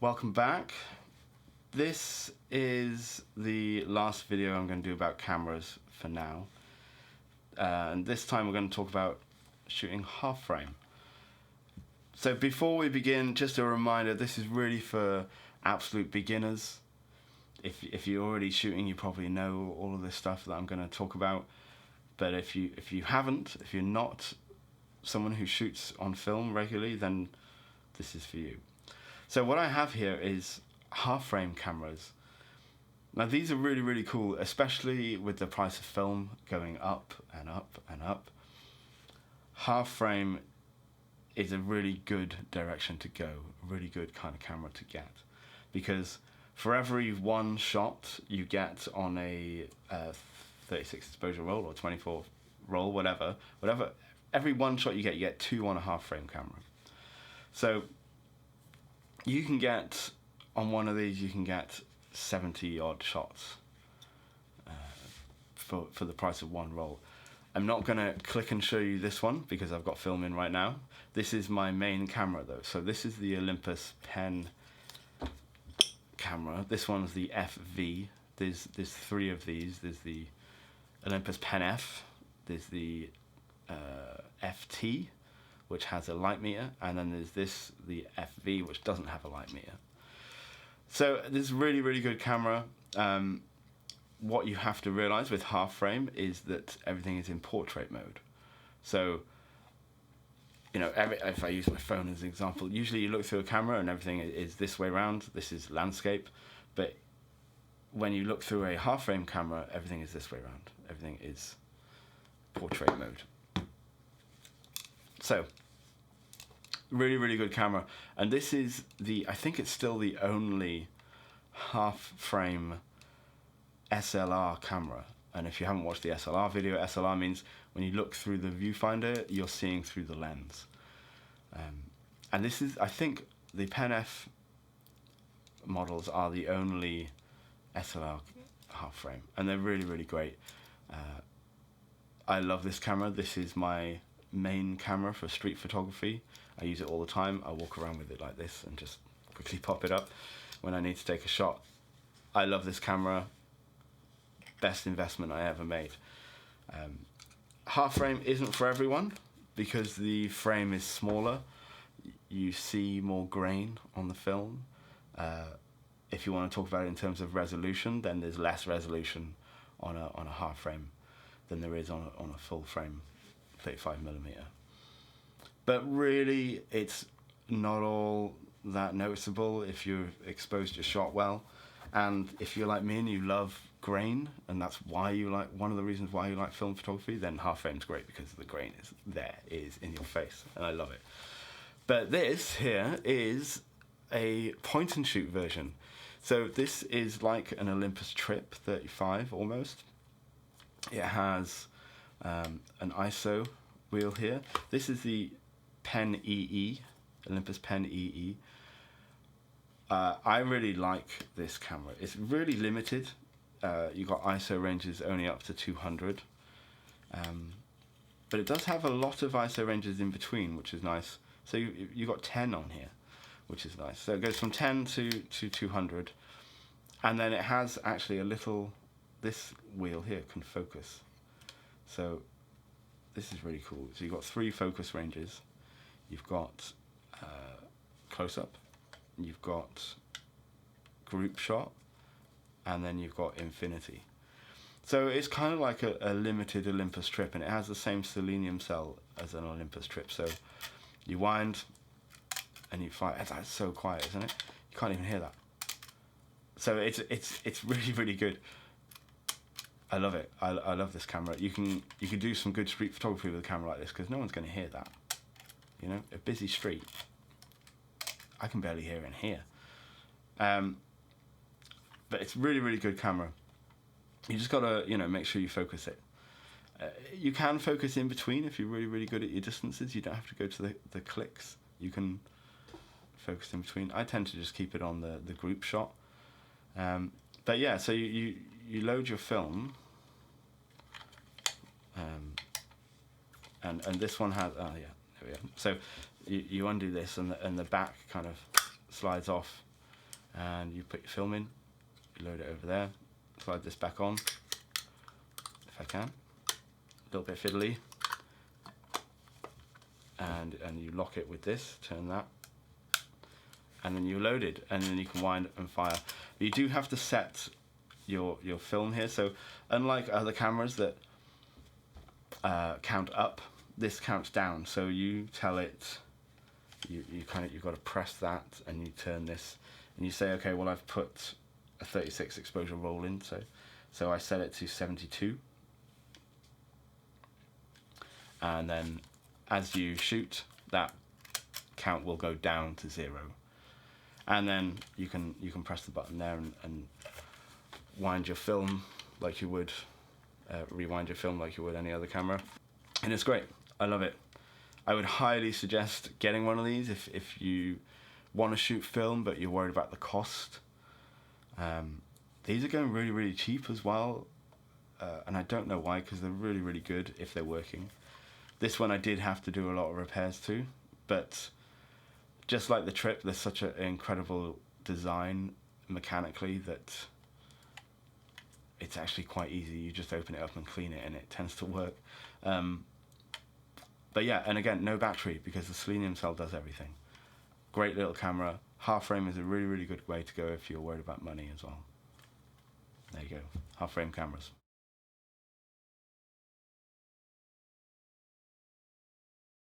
Welcome back. This is the last video I'm going to do about cameras for now. And this time we're going to talk about shooting half frame. So before we begin, just a reminder, this is really for absolute beginners. If you're already shooting, you probably know all of this stuff that I'm going to talk about. But if you haven't, if you're not someone who shoots on film regularly, then this is for you. So what I have here is half frame cameras. Now these are really, really cool, especially with the price of film going up and up and up. Half frame is a really good direction to go, a really good kind of camera to get, because for every one shot you get on a 36 exposure roll or 24 roll, whatever, every one shot you get two on a half frame camera. So you can get, on one of these, you can get 70 odd shots for the price of one roll. I'm not going to click and show you this one because I've got film in right now. This is my main camera though. So this is the Olympus pen camera. This one's the FV. There's three of these. There's the Olympus Pen F. There's the FT, which has a light meter, and then there's the FV, which doesn't have a light meter. So this is really, really good camera. What you have to realize with half frame is that everything is in portrait mode. So, you know, if I use my phone as an example, usually you look through a camera and everything is this way around. This is landscape, but when you look through a half frame camera, everything is this way around. Everything is portrait mode. So, really, really good camera. And this is I think it's still the only half frame SLR camera. And if you haven't watched the SLR video, SLR means when you look through the viewfinder, you're seeing through the lens. And this is, I think, the Pen F models are the only SLR half frame. And they're really, really great. I love this camera. This is my main camera for street photography. I use it all the time. I walk around with it like this and just quickly pop it up when I need to take a shot. I love this camera. Best investment I ever made. Half frame isn't for everyone because the frame is smaller. You see more grain on the film. If you want to talk about it in terms of resolution, then there's less resolution on a half frame than there is on a full frame 35mm. But really, it's not all that noticeable if you've exposed your shot well. And if you're like me and you love grain, and that's why you like, one of the reasons why you like film photography, then half frame's great because the grain is in your face, and I love it. But this here is a point and shoot version. So this is like an Olympus Trip 35 almost. It has an ISO wheel here. This is the Pen EE, Olympus Pen EE. I really like this camera. It's really limited. You've got ISO ranges only up to 200. But it does have a lot of ISO ranges in between, which is nice. So you've got 10 on here, which is nice. So it goes from 10 to 200. And then it has actually this wheel here can focus. So this is really cool. So you've got 3 focus ranges. You've got close-up, you've got group shot, and then you've got infinity. So it's kind of like a limited Olympus Trip, and it has the same selenium cell as an Olympus Trip. So you wind and you fire. That's so quiet, isn't it? You can't even hear that. So it's really, really good. I love it. I love this camera. You can do some good street photography with a camera like this because no one's going to hear that. You know, a busy street, I can barely hear in here. But it's really, really good camera. You just gotta, make sure you focus it. You can focus in between if you're really, really good at your distances. You don't have to go to the clicks. You can focus in between. I tend to just keep it on the group shot. But yeah, so you load your film. And this one has, there we go. So you undo this and the back kind of slides off and you put your film in, you load it over there, slide this back on, if I can, a little bit fiddly, and you lock it with this, turn that, and then you're loaded, and then you can wind and fire. But you do have to set your film here, so unlike other cameras that count up, this counts down, so you tell it, you've got to press that, and you turn this, and you say, okay, well, I've put a 36 exposure roll in, so I set it to 72, and then as you shoot, that count will go down to 0, and then you can press the button there and wind your film like you would, rewind your film like you would any other camera, and it's great. I love it. I would highly suggest getting one of these if you want to shoot film but you're worried about the cost. These are going really, really cheap as well, and I don't know why, because they're really, really good if they're working. This one I did have to do a lot of repairs to, but just like the Trip, there's such an incredible design mechanically that it's actually quite easy. You just open it up and clean it, and it tends to work. But yeah, and again, no battery, because the selenium cell does everything. Great little camera. Half frame is a really, really good way to go if you're worried about money as well. There you go, half frame cameras.